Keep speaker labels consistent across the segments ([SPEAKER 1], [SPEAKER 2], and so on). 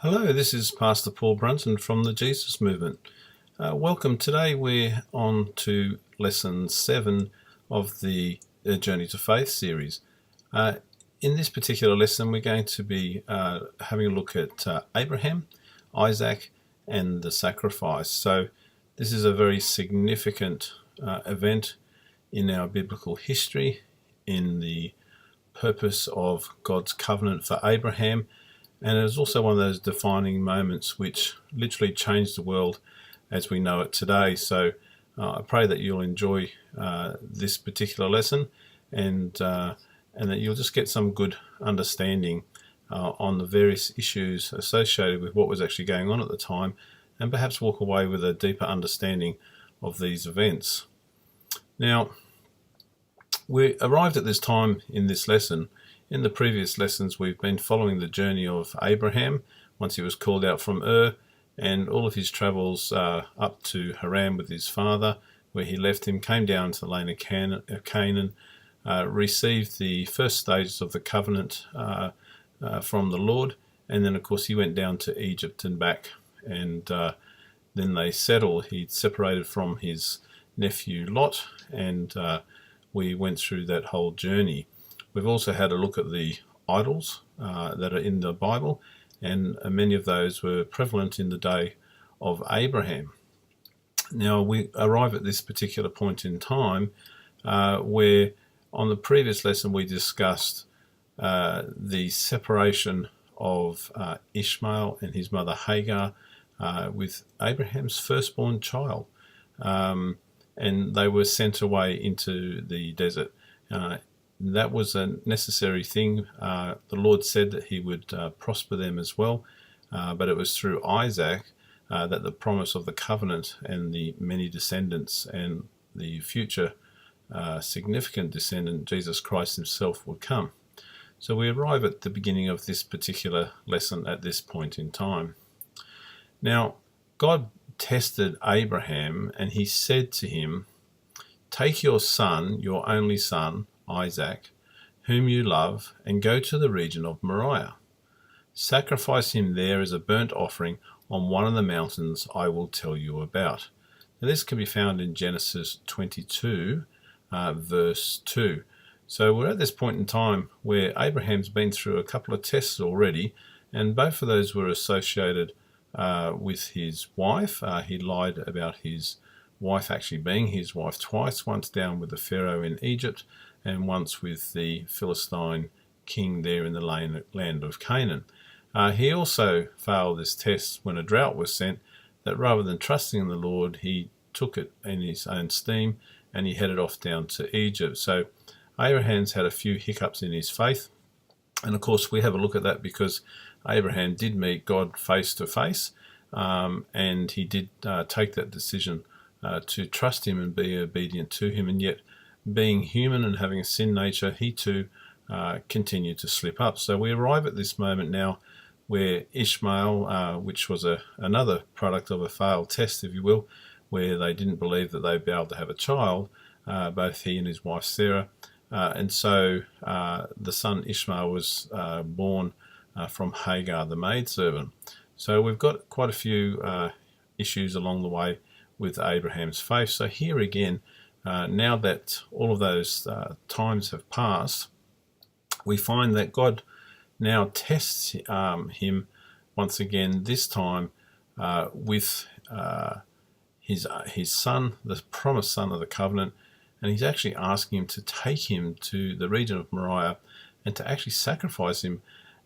[SPEAKER 1] Hello, this is Pastor Paul Brunton from the Jesus Movement. Welcome. Today we're on to lesson 7 of the Journey to Faith series. In this particular lesson we're going to be having a look at Abraham, Isaac and the sacrifice. So this is a very significant event in our biblical history, in the purpose of God's covenant for Abraham. And it was also one of those defining moments which literally changed the world as we know it today. So I pray that you'll enjoy this particular lesson and that you'll just get some good understanding on the various issues associated with what was actually going on at the time, and perhaps walk away with a deeper understanding of these events. Now, we arrived at this time in this lesson. In the previous lessons, we've been following the journey of Abraham once he was called out from Ur, and all of his travels up to Haran with his father, where he left him, came down to the Land of Canaan, received the first stages of the covenant from the Lord, and then of course he went down to Egypt and back, and then they settled. He'd separated from his nephew Lot, and we went through that whole journey. We've also had a look at the idols that are in the Bible, and many of those were prevalent in the day of Abraham. Now we arrive at this particular point in time where on the previous lesson we discussed the separation of Ishmael and his mother Hagar with Abraham's firstborn child, and they were sent away into the desert. That was a necessary thing. The Lord said that he would prosper them as well, but it was through Isaac that the promise of the covenant and the many descendants and the future significant descendant, Jesus Christ himself, would come. So we arrive at the beginning of this particular lesson at this point in time. Now, God tested Abraham, and he said to him, "Take your son, your only son, Isaac, whom you love, and go to the region of Moriah. Sacrifice him there as a burnt offering on one of the mountains I will tell you about." Now, this can be found in Genesis 22, verse 2. So we're at this point in time where Abraham's been through a couple of tests already, and both of those were associated with his wife. He lied about his wife actually being his wife twice, once down with the Pharaoh in Egypt, and once with the Philistine king there in the land of Canaan. He also failed this test when a drought was sent, that rather than trusting in the Lord, he took it in his own steam and he headed off down to Egypt. So Abraham's had a few hiccups in his faith, and of course we have a look at that because Abraham did meet God face to face, and he did take that decision to trust him and be obedient to him, and yet being human and having a sin nature, he too continued to slip up. So we arrive at this moment now where Ishmael, which was another product of a failed test, if you will, where they didn't believe that they'd be able to have a child, both he and his wife Sarah, and so the son Ishmael was born from Hagar, the maidservant. So we've got quite a few issues along the way with Abraham's faith. So here again, now that all of those times have passed, we find that God now tests him once again, this time with his son, the promised son of the covenant, and he's actually asking him to take him to the region of Moriah and to actually sacrifice him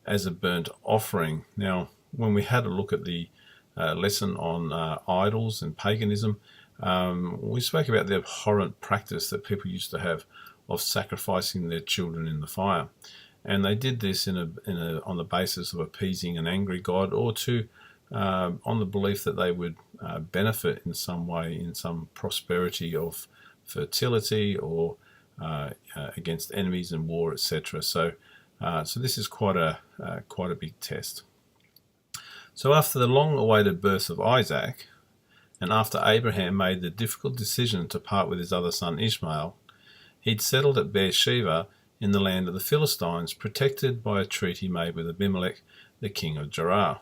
[SPEAKER 1] as a burnt offering. Now, when we had a look at the lesson on idols and paganism, we spoke about the abhorrent practice that people used to have of sacrificing their children in the fire, and they did this on the basis of appeasing an angry God, or on the belief that they would benefit in some way, in some prosperity of fertility, or against enemies in war, etc. So this is quite a big test. So after the long-awaited birth of Isaac, and after Abraham made the difficult decision to part with his other son Ishmael, he'd settled at Beersheba in the land of the Philistines, protected by a treaty made with Abimelech, the king of Gerar.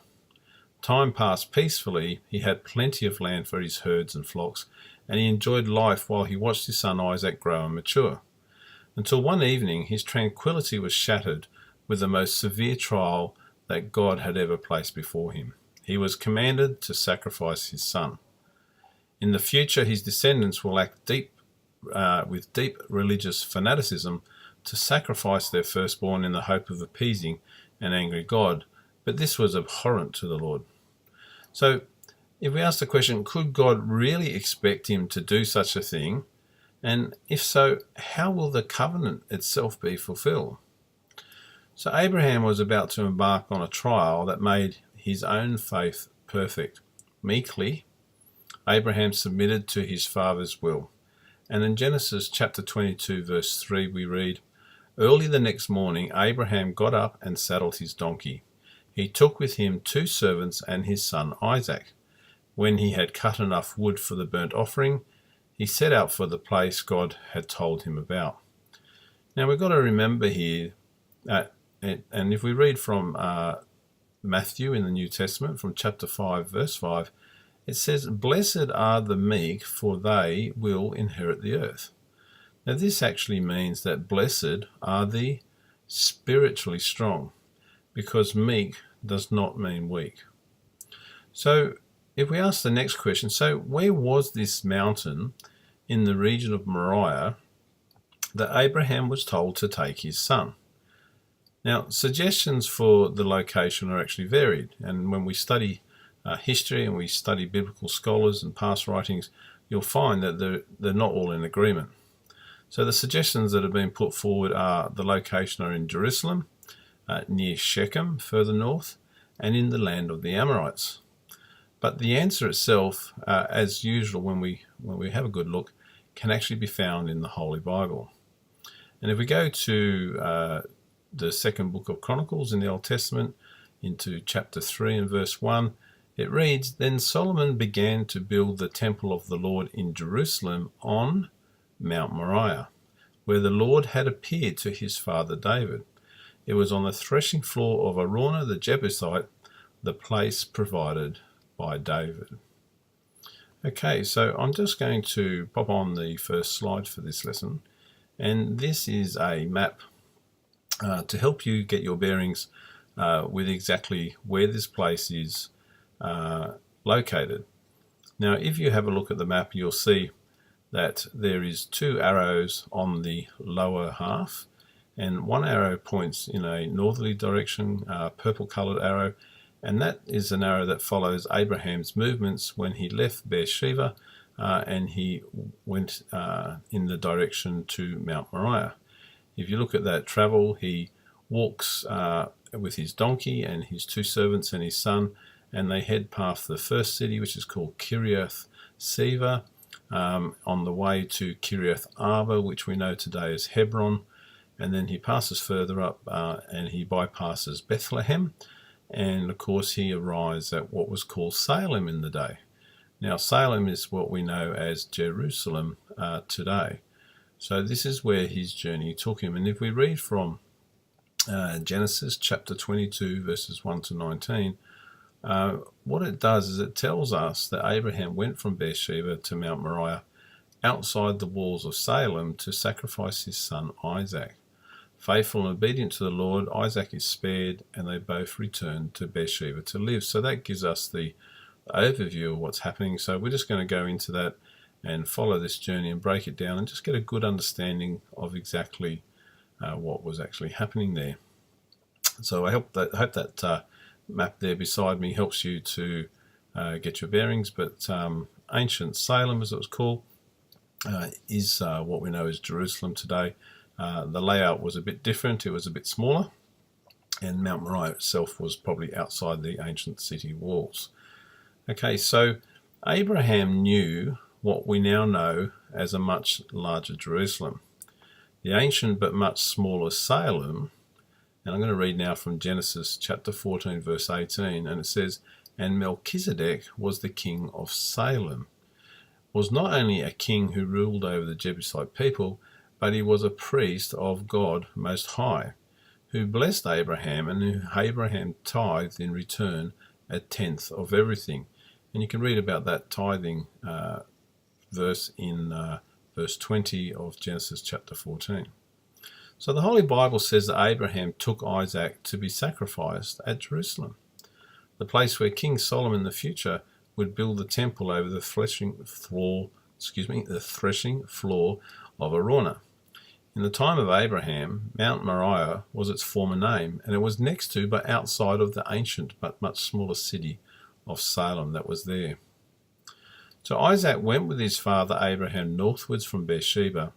[SPEAKER 1] Time passed peacefully, he had plenty of land for his herds and flocks, and he enjoyed life while he watched his son Isaac grow and mature. Until one evening his tranquility was shattered with the most severe trial that God had ever placed before him. He was commanded to sacrifice his son. In the future, his descendants will act with deep religious fanaticism to sacrifice their firstborn in the hope of appeasing an angry God, but this was abhorrent to the Lord. So, if we ask the question, could God really expect him to do such a thing? And if so, how will the covenant itself be fulfilled? So Abraham was about to embark on a trial that made his own faith perfect. Meekly, Abraham submitted to his father's will. And in Genesis chapter 22, verse 3, we read, "Early the next morning, Abraham got up and saddled his donkey. He took with him 2 servants and his son Isaac. When he had cut enough wood for the burnt offering, he set out for the place God had told him about." Now we've got to remember here, and if we read from Matthew in the New Testament, from chapter 5, verse 5, it says, "Blessed are the meek, for they will inherit the earth." Now this actually means that blessed are the spiritually strong, because meek does not mean weak. So if we ask the next question, so where was this mountain in the region of Moriah that Abraham was told to take his son? Now, suggestions for the location are actually varied, and when we study history and we study biblical scholars and past writings, you'll find that they're not all in agreement. So the suggestions that have been put forward are the location are in Jerusalem, near Shechem, further north, and in the land of the Amorites. But the answer itself, as usual when we have a good look, can actually be found in the Holy Bible. And if we go to the second book of Chronicles in the Old Testament, into chapter 3 and verse 1, it reads, "Then Solomon began to build the temple of the Lord in Jerusalem on Mount Moriah, where the Lord had appeared to his father David. It was on the threshing floor of Araunah the Jebusite, the place provided by David." Okay, so I'm just going to pop on the first slide for this lesson, and this is a map to help you get your bearings with exactly where this place is located. Now, if you have a look at the map, you'll see that there is 2 arrows on the lower half, and 1 arrow points in a northerly direction, purple-coloured arrow, and that is an arrow that follows Abraham's movements when he left Beersheba and he went in the direction to Mount Moriah. If you look at that travel, he walks with his donkey and his 2 servants and his son, and they head past the first city, which is called Kiriath Seva, on the way to Kiriath Arba, which we know today as Hebron, and then he passes further up and he bypasses Bethlehem, and of course he arrives at what was called Salem in the day. Now Salem is what we know as Jerusalem today. So this is where his journey took him, and if we read from Genesis chapter 22 verses 1 to 19, what it does is it tells us that Abraham went from Beersheba to Mount Moriah outside the walls of Salem to sacrifice his son Isaac. Faithful and obedient to the Lord, Isaac is spared, and they both return to Beersheba to live. So that gives us the overview of what's happening. So we're just going to go into that and follow this journey and break it down and just get a good understanding of exactly what was actually happening there. So I hope that map there beside me helps you to get your bearings. But ancient Salem, as it was called, is what we know as Jerusalem today. The layout was a bit different. It was a bit smaller, and Mount Moriah itself was probably outside the ancient city walls. Okay, so Abraham knew what we now know as a much larger Jerusalem. The ancient but much smaller Salem, and I'm going to read now from Genesis chapter 14 verse 18, and it says, "And Melchizedek was the king of Salem, was not only a king who ruled over the Jebusite people, but he was a priest of God Most High, who blessed Abraham and who Abraham tithed in return a tenth of everything. And you can read about that tithing verse in verse 20 of Genesis chapter 14. So the Holy Bible says that Abraham took Isaac to be sacrificed at Jerusalem, the place where King Solomon in the future would build the temple over the threshing floor of Araunah. In the time of Abraham, Mount Moriah was its former name, and it was next to but outside of the ancient but much smaller city of Salem that was there. So Isaac went with his father Abraham northwards from Beersheba,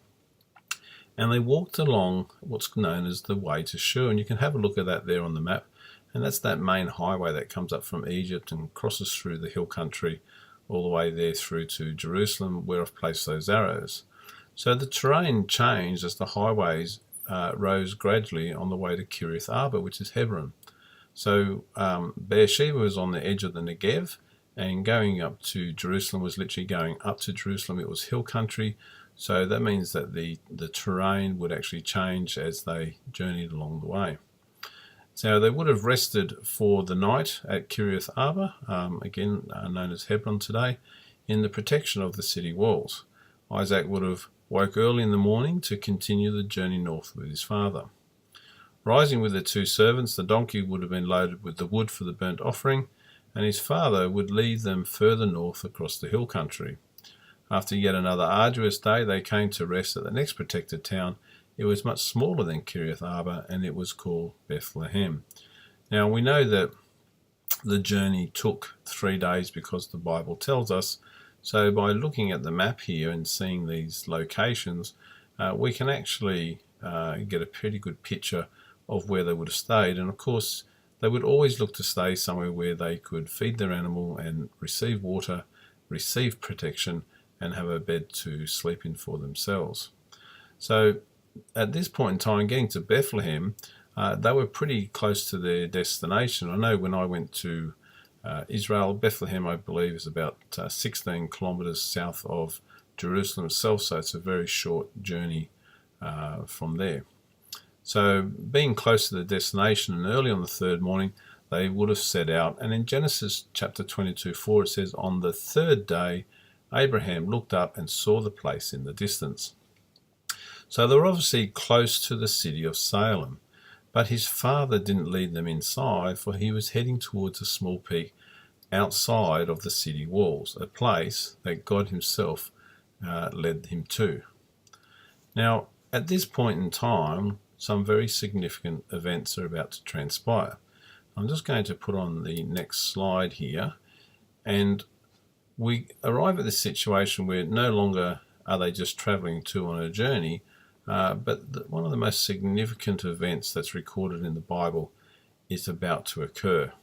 [SPEAKER 1] and they walked along what's known as the way to Shur, and you can have a look at that there on the map. And that's that main highway that comes up from Egypt and crosses through the hill country all the way there through to Jerusalem, where I've placed those arrows. So the terrain changed as the highways rose gradually on the way to Kiriath Arba, which is Hebron. So Beersheba was on the edge of the Negev, and going up to Jerusalem was literally going up to Jerusalem. It was hill country, so that means that the terrain would actually change as they journeyed along the way. So they would have rested for the night at Kiriath Arba, again known as Hebron today, in the protection of the city walls. Isaac would have woke early in the morning to continue the journey north with his father. Rising with the two servants, the donkey would have been loaded with the wood for the burnt offering, and his father would lead them further north across the hill country. After yet another arduous day, they came to rest at the next protected town. It was much smaller than Kiriath Arba, and it was called Bethlehem. Now, we know that the journey took 3 days because the Bible tells us. So by looking at the map here and seeing these locations, we can actually get a pretty good picture of where they would have stayed. And of course, they would always look to stay somewhere where they could feed their animal and receive water, receive protection, and have a bed to sleep in for themselves. So at this point in time, getting to Bethlehem, they were pretty close to their destination. I know when I went to Israel, Bethlehem, I believe, is about 16 kilometres south of Jerusalem itself, so it's a very short journey from there. So being close to the destination and early on the third morning, they would have set out. And in Genesis chapter 22:4, it says, "On the third day, Abraham looked up and saw the place in the distance." So they were obviously close to the city of Salem, but his father didn't lead them inside, for he was heading towards a small peak outside of the city walls, a place that God himself led him to. Now, at this point in time, some very significant events are about to transpire. I'm just going to put on the next slide here, and we arrive at this situation where no longer are they just travelling on a journey, but one of the most significant events that's recorded in the Bible is about to occur.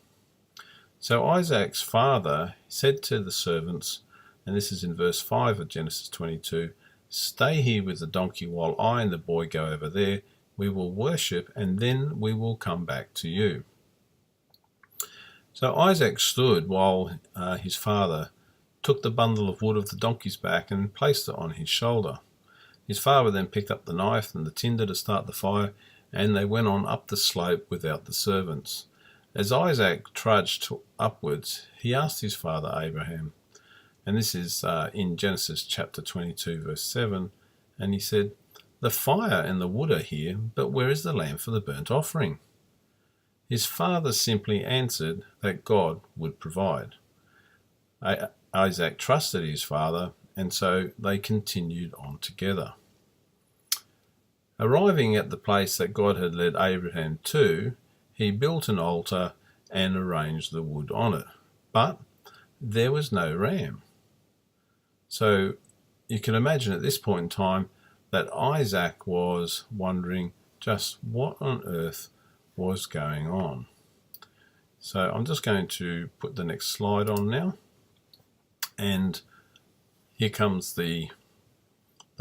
[SPEAKER 1] So Isaac's father said to the servants, and this is in verse 5 of Genesis 22, "Stay here with the donkey while I and the boy go over there. We will worship, and then we will come back to you." So Isaac stood while his father took the bundle of wood of the donkey's back and placed it on his shoulder. His father then picked up the knife and the tinder to start the fire, and they went on up the slope without the servants. As Isaac trudged upwards, he asked his father Abraham, and this is in Genesis chapter 22, verse 7, and he said, "The fire and the wood are here, but where is the lamb for the burnt offering?" His father simply answered that God would provide. Isaac trusted his father, and so they continued on together. Arriving at the place that God had led Abraham to, he built an altar and arranged the wood on it. But there was no ram. So you can imagine at this point in time that Isaac was wondering just what on earth was going on. So I'm just going to put the next slide on now. And here comes the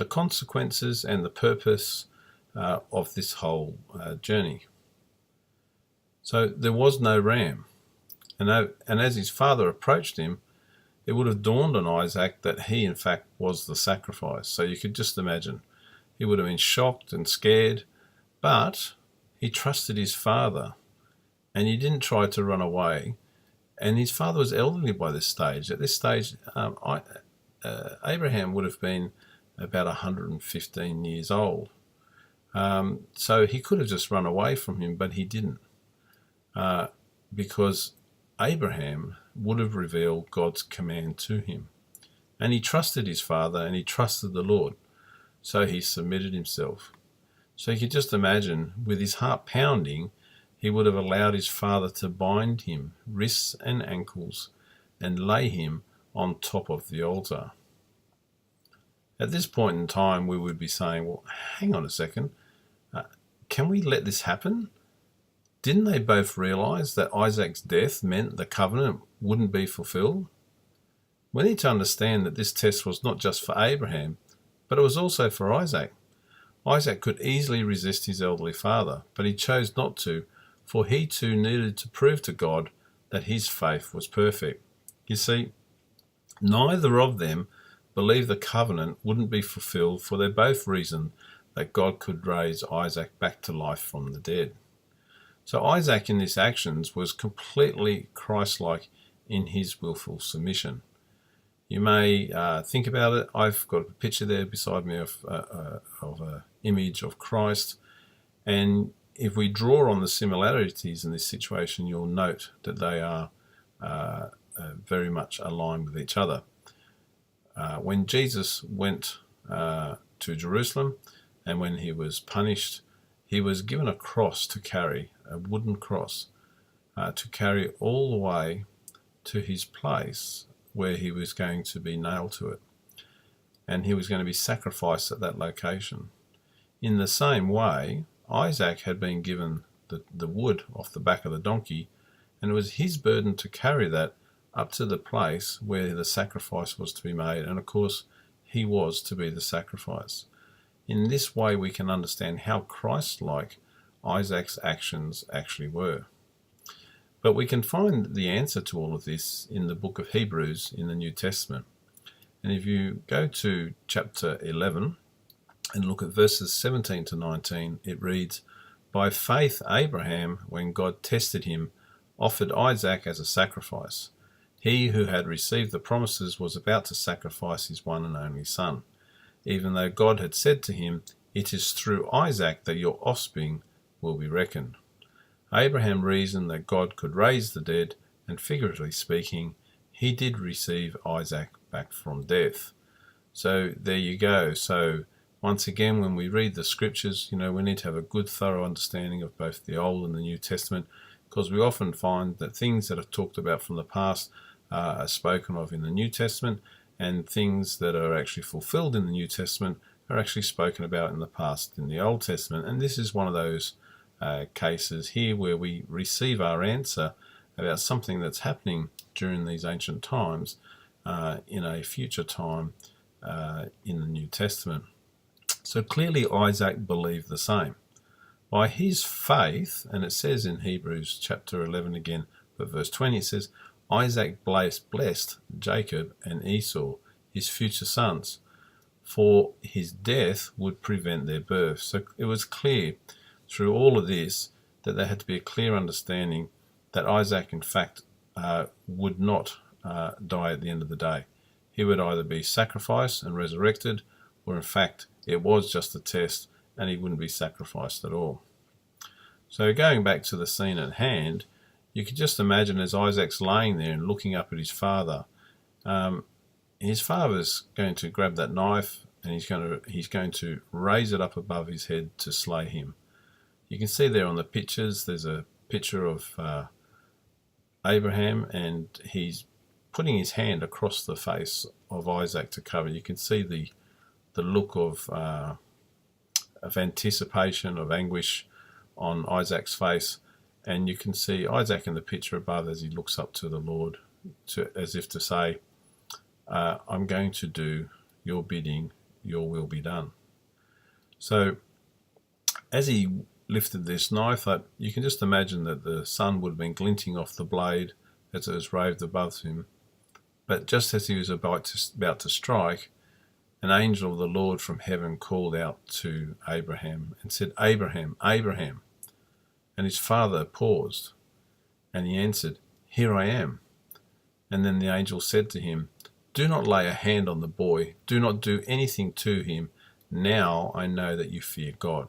[SPEAKER 1] consequences and the purpose of this whole journey. So there was no ram. And as his father approached him, it would have dawned on Isaac that he, in fact, was the sacrifice. So you could just imagine. He would have been shocked and scared, but he trusted his father, and he didn't try to run away. And his father was elderly by this stage. At this stage, Abraham would have been about 115 years old. So he could have just run away from him, but he didn't, because Abraham would have revealed God's command to him. And he trusted his father, and he trusted the Lord. So he submitted himself. So you could just imagine, with his heart pounding, he would have allowed his father to bind him, wrists and ankles, and lay him on top of the altar. At this point in time, we would be saying, well, hang on a second. Can we let this happen? Didn't they both realize that Isaac's death meant the covenant wouldn't be fulfilled? We need to understand that this test was not just for Abraham, but it was also for Isaac. Isaac could easily resist his elderly father, but he chose not to, for he too needed to prove to God that his faith was perfect. You see, neither of them believed the covenant wouldn't be fulfilled, for they both reasoned that God could raise Isaac back to life from the dead. So Isaac in his actions was completely Christ-like in his willful submission. You may think about it. I've got a picture there beside me of an image of Christ, and if we draw on the similarities in this situation, you'll note that they are very much aligned with each other. When Jesus went to Jerusalem, and when he was punished, he was given a cross to carry, a wooden cross, to carry all the way to his place where he was going to be nailed to it. And he was going to be sacrificed at that location. In the same way, Isaac had been given the wood off the back of the donkey, and it was his burden to carry that up to the place where the sacrifice was to be made. And of course, he was to be the sacrifice. In this way, we can understand how Christ-like Isaac's actions actually were. But we can find the answer to all of this in the book of Hebrews in the New Testament. And if you go to chapter 11 and look at verses 17 to 19, it reads, "By faith Abraham, when God tested him, offered Isaac as a sacrifice. He who had received the promises was about to sacrifice his one and only son, even though God had said to him, 'It is through Isaac that your offspring will be reckoned.' Abraham reasoned that God could raise the dead, and figuratively speaking, he did receive Isaac back from death." So there you go. So once again, when we read the scriptures, we need to have a good, thorough understanding of both the Old and the New Testament, because we often find that things that are talked about from the past are spoken of in the New Testament, and things that are actually fulfilled in the New Testament are actually spoken about in the past in the Old Testament. And this is one of those cases here where we receive our answer about something that's happening during these ancient times in a future time in the New Testament. So clearly Isaac believed the same. By his faith, and it says in Hebrews chapter 11 again, but verse 20, it says, Isaac blessed Jacob and Esau, his future sons, for his death would prevent their birth. So it was clear through all of this that there had to be a clear understanding that Isaac, in fact, would not die at the end of the day. He would either be sacrificed and resurrected, or in fact, it was just a test and he wouldn't be sacrificed at all. So going back to the scene at hand, you could just imagine as Isaac's laying there and looking up at his father's going to grab that knife and he's going to raise it up above his head to slay him. You can see there on the pictures, there's a picture of Abraham, and he's putting his hand across the face of Isaac to cover. You can see the look of anticipation, of anguish on Isaac's face, and you can see Isaac in the picture above as he looks up to the Lord, as if to say, I'm going to do your bidding, your will be done. So as he lifted this knife up, you can just imagine that the sun would have been glinting off the blade as it was raised above him. But just as he was about to strike, an angel of the Lord from heaven called out to Abraham and said, "Abraham, Abraham." And his father paused, and he answered, "Here I am." And then the angel said to him, "Do not lay a hand on the boy. Do not do anything to him. Now I know that you fear God,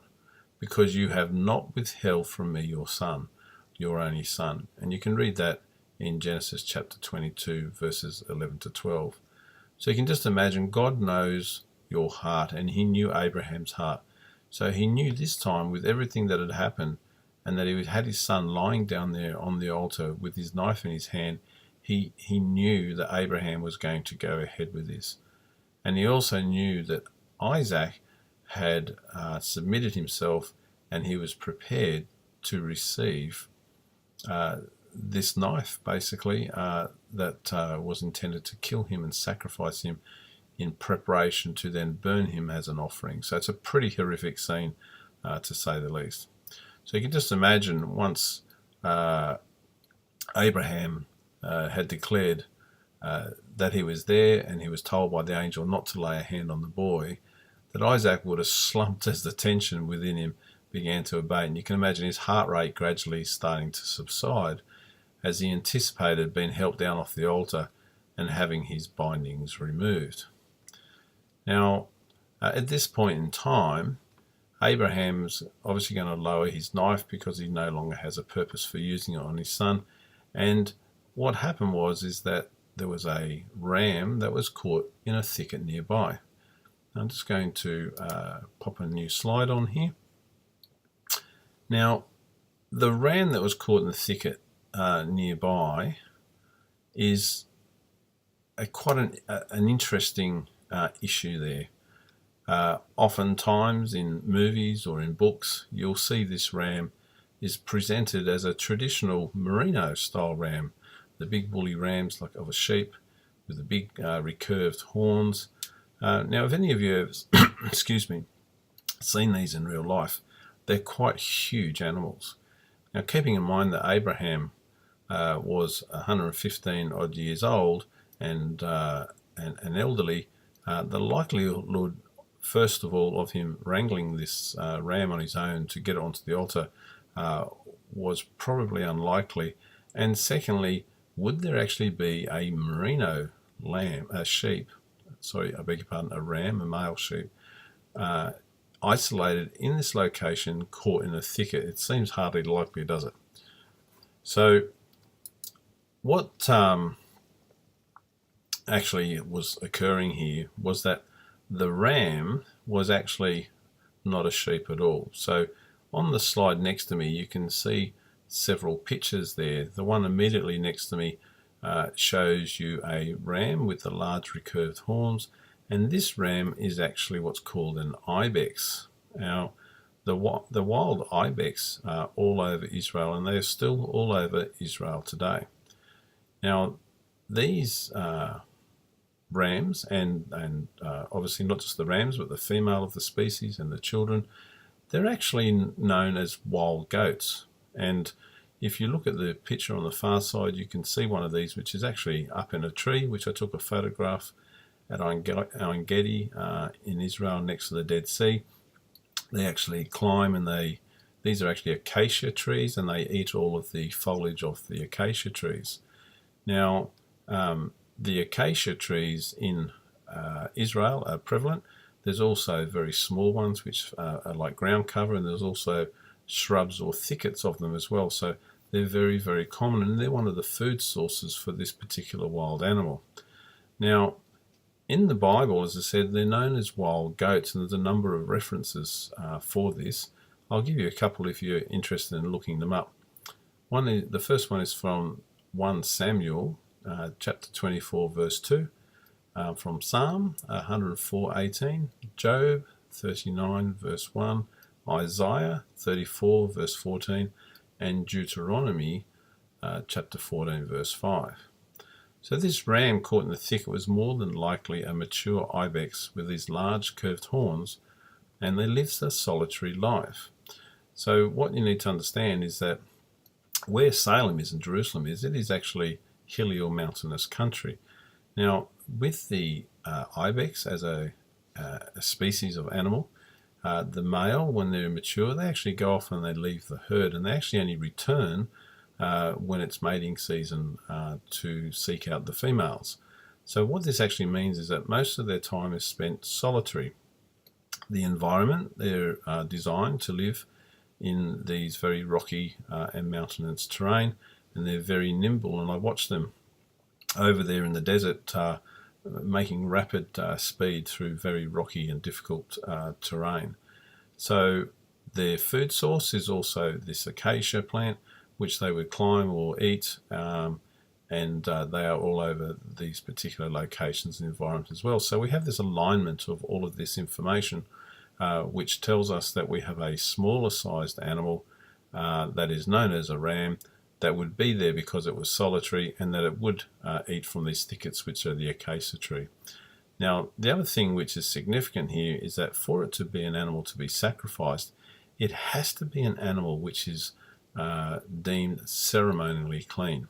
[SPEAKER 1] because you have not withheld from me your son, your only son." And you can read that in Genesis chapter 22, verses 11 to 12. So you can just imagine God knows your heart, and he knew Abraham's heart. So he knew this time, with everything that had happened, and that he had his son lying down there on the altar with his knife in his hand, he knew that Abraham was going to go ahead with this. And he also knew that Isaac had submitted himself, and he was prepared to receive this knife, basically, that was intended to kill him and sacrifice him in preparation to then burn him as an offering. So it's a pretty horrific scene, to say the least. So you can just imagine, once Abraham had declared that he was there, and he was told by the angel not to lay a hand on the boy, that Isaac would have slumped as the tension within him began to abate. And you can imagine his heart rate gradually starting to subside as he anticipated being helped down off the altar and having his bindings removed. Now, at this point in time, Abraham's obviously going to lower his knife because he no longer has a purpose for using it on his son. And what happened is that there was a ram that was caught in a thicket nearby. I'm just going to pop a new slide on here. Now, the ram that was caught in the thicket nearby is quite an interesting issue there. Oftentimes in movies or in books, you'll see this ram is presented as a traditional merino style ram, the big woolly rams like of a sheep with the big recurved horns. Now, if any of you have excuse me, seen these in real life, they're quite huge animals. Now, keeping in mind that Abraham was 115 odd years old and elderly, the likelihood, first of all, of him wrangling this ram on his own to get it onto the altar was probably unlikely. And secondly, would there actually be a merino sheep, sorry, I beg your pardon, a ram, a male sheep, isolated in this location, caught in a thicket? It seems hardly likely, does it? So what actually was occurring here was that the ram was actually not a sheep at all. So on the slide next to me, you can see several pictures there. The one immediately next to me shows you a ram with the large recurved horns, and this ram is actually what's called an ibex. Now, the wild ibex are all over Israel, and they are still all over Israel today. Now, these rams, and obviously not just the rams, but the female of the species and the children, they're actually known as wild goats. And if you look at the picture on the far side, you can see one of these, which is actually up in a tree, which I took a photograph at Ein Gedi in Israel, next to the Dead Sea. They actually climb, and these are actually acacia trees, and they eat all of the foliage of the acacia trees. Now, the acacia trees in Israel are prevalent. There's also very small ones which are like ground cover, and there's also shrubs or thickets of them as well. So they're very, very common, and they're one of the food sources for this particular wild animal. Now, in the Bible, as I said, they're known as wild goats, and there's a number of references for this. I'll give you a couple if you're interested in looking them up. The first one is from 1 Samuel, chapter 24, verse 2, from Psalm 104:18, Job 39, verse 1, Isaiah 34, verse 14, and Deuteronomy chapter 14, verse 5. So this ram caught in the thicket was more than likely a mature ibex with these large curved horns, and they lives a solitary life. So what you need to understand is that where Salem is and Jerusalem is, it is actually hilly or mountainous country. Now, with the ibex as a species of animal, the male, when they're mature, they actually go off and they leave the herd, and they actually only return when it's mating season to seek out the females. So what this actually means is that most of their time is spent solitary. The environment, they're designed to live in these very rocky and mountainous terrain, and they're very nimble. And I watch them over there in the desert making rapid speed through very rocky and difficult terrain. So their food source is also this acacia plant, which they would climb or eat, and they are all over these particular locations and environments as well. So we have this alignment of all of this information, which tells us that we have a smaller sized animal that is known as a ram that would be there because it was solitary, and that it would eat from these thickets, which are the acacia tree. Now, the other thing which is significant here is that for it to be an animal to be sacrificed, it has to be an animal which is deemed ceremonially clean.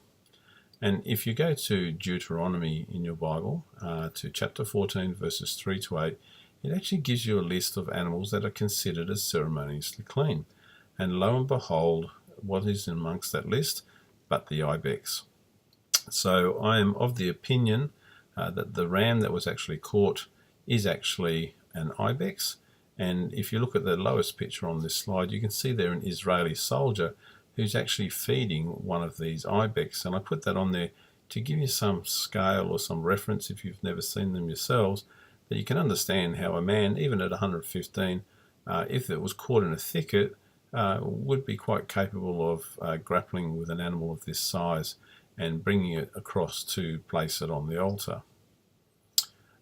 [SPEAKER 1] And if you go to Deuteronomy in your Bible, to chapter 14, verses 3 to 8, it actually gives you a list of animals that are considered as ceremoniously clean. And lo and behold, what is amongst that list but the ibex? So I am of the opinion that the ram that was actually caught is actually an ibex. And if you look at the lowest picture on this slide, you can see there an Israeli soldier who's actually feeding one of these ibex. And I put that on there to give you some scale or some reference, if you've never seen them yourselves, that you can understand how a man, even at 115, if it was caught in a thicket, would be quite capable of grappling with an animal of this size and bringing it across to place it on the altar.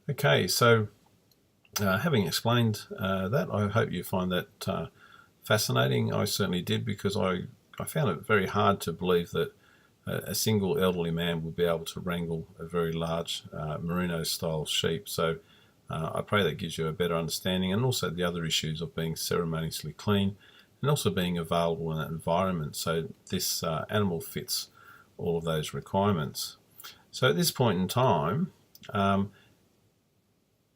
[SPEAKER 1] Okay, so having explained that, I hope you find that fascinating. I certainly did, because I found it very hard to believe that a single elderly man would be able to wrangle a very large merino-style sheep. So I pray that gives you a better understanding, and also the other issues of being ceremoniously clean and also being available in that environment. So this animal fits all of those requirements. So at this point in time,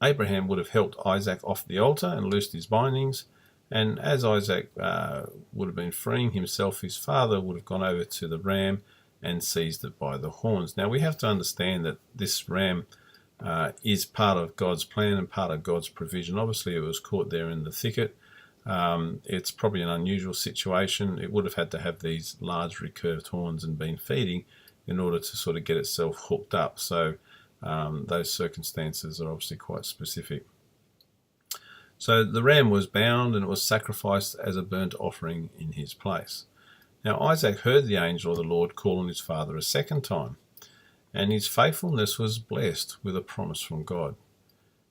[SPEAKER 1] Abraham would have helped Isaac off the altar and loosed his bindings. And as Isaac would have been freeing himself, his father would have gone over to the ram and seized it by the horns. Now we have to understand that this ram is part of God's plan and part of God's provision. Obviously it was caught there in the thicket. It's probably an unusual situation. It would have had to have these large recurved horns and been feeding in order to sort of get itself hooked up. So those circumstances are obviously quite specific. So the ram was bound and it was sacrificed as a burnt offering in his place. Now Isaac heard the angel of the Lord call on his father a second time, and his faithfulness was blessed with a promise from God.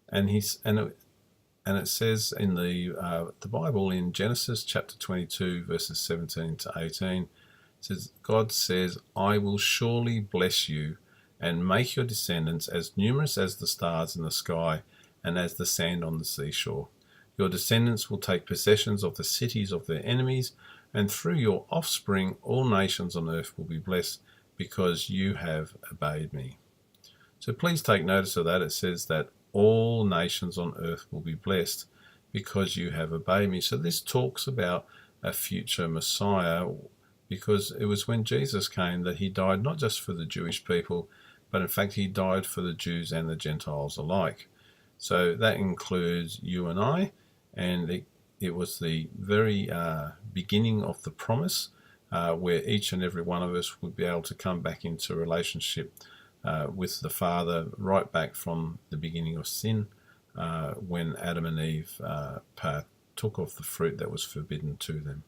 [SPEAKER 1] And it says in the Bible in Genesis chapter 22 verses 17 to 18, it says, God says, I will surely bless you and make your descendants as numerous as the stars in the sky and as the sand on the seashore. Your descendants will take possessions of the cities of their enemies, and through your offspring all nations on earth will be blessed, because you have obeyed me. So please take notice of that. It says that all nations on earth will be blessed because you have obeyed me. So this talks about a future Messiah, because it was when Jesus came that he died not just for the Jewish people, but in fact he died for the Jews and the Gentiles alike. So that includes you and I, and it was the very beginning of the promise where each and every one of us would be able to come back into a relationship with the Father right back from the beginning of sin, when Adam and Eve took of the fruit that was forbidden to them.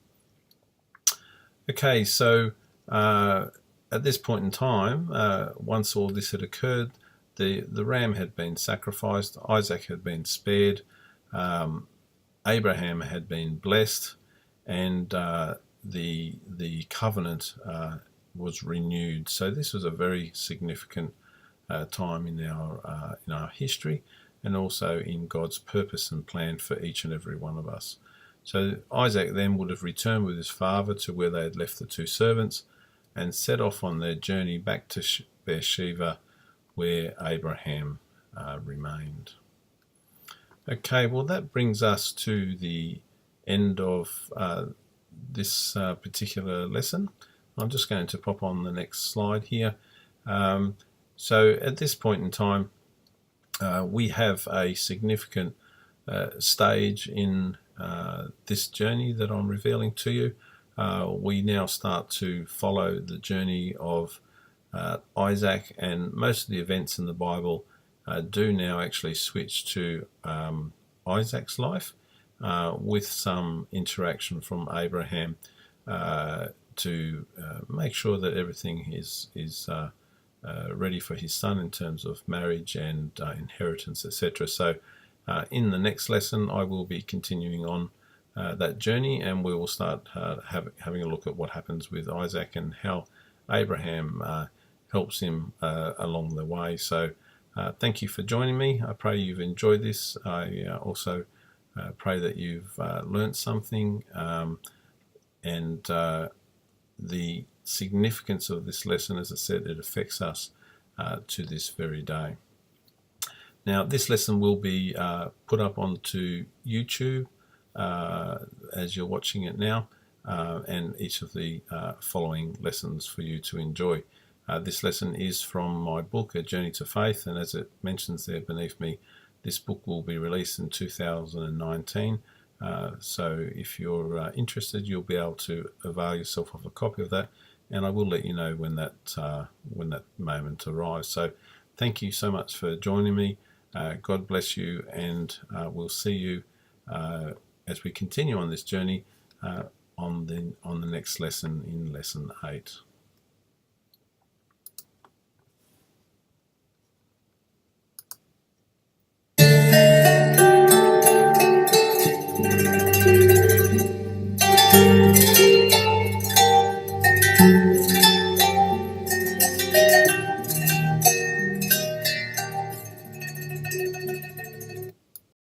[SPEAKER 1] Okay, so at this point in time, once all this had occurred, the ram had been sacrificed, Isaac had been spared, Abraham had been blessed, and the covenant was renewed. So this was a very significant time in our history, and also in God's purpose and plan for each and every one of us. So Isaac then would have returned with his father to where they had left the two servants, and set off on their journey back to Beersheba, where Abraham remained. Okay, well that brings us to the end of this particular lesson. I'm just going to pop on the next slide here. So at this point in time, we have a significant stage in this journey that I'm revealing to you. We now start to follow the journey of Isaac, and most of the events in the Bible do now actually switch to Isaac's life, with some interaction from Abraham to make sure that everything is ready for his son in terms of marriage and inheritance, etc. So in the next lesson, I will be continuing on that journey, and we will start having a look at what happens with Isaac and how Abraham helps him along the way. So thank you for joining me. I pray you've enjoyed this. I also pray that you've learnt something, and the significance of this lesson, as I said, it affects us to this very day. Now, this lesson will be put up onto YouTube as you're watching it now, and each of the following lessons for you to enjoy. This lesson is from my book, A Journey to Faith, and as it mentions there beneath me, this book will be released in 2019. So if you're interested, you'll be able to avail yourself of a copy of that, and I will let you know when that moment arrives. So thank you so much for joining me. God bless you, and we'll see you as we continue on this journey on the next lesson, in lesson 8.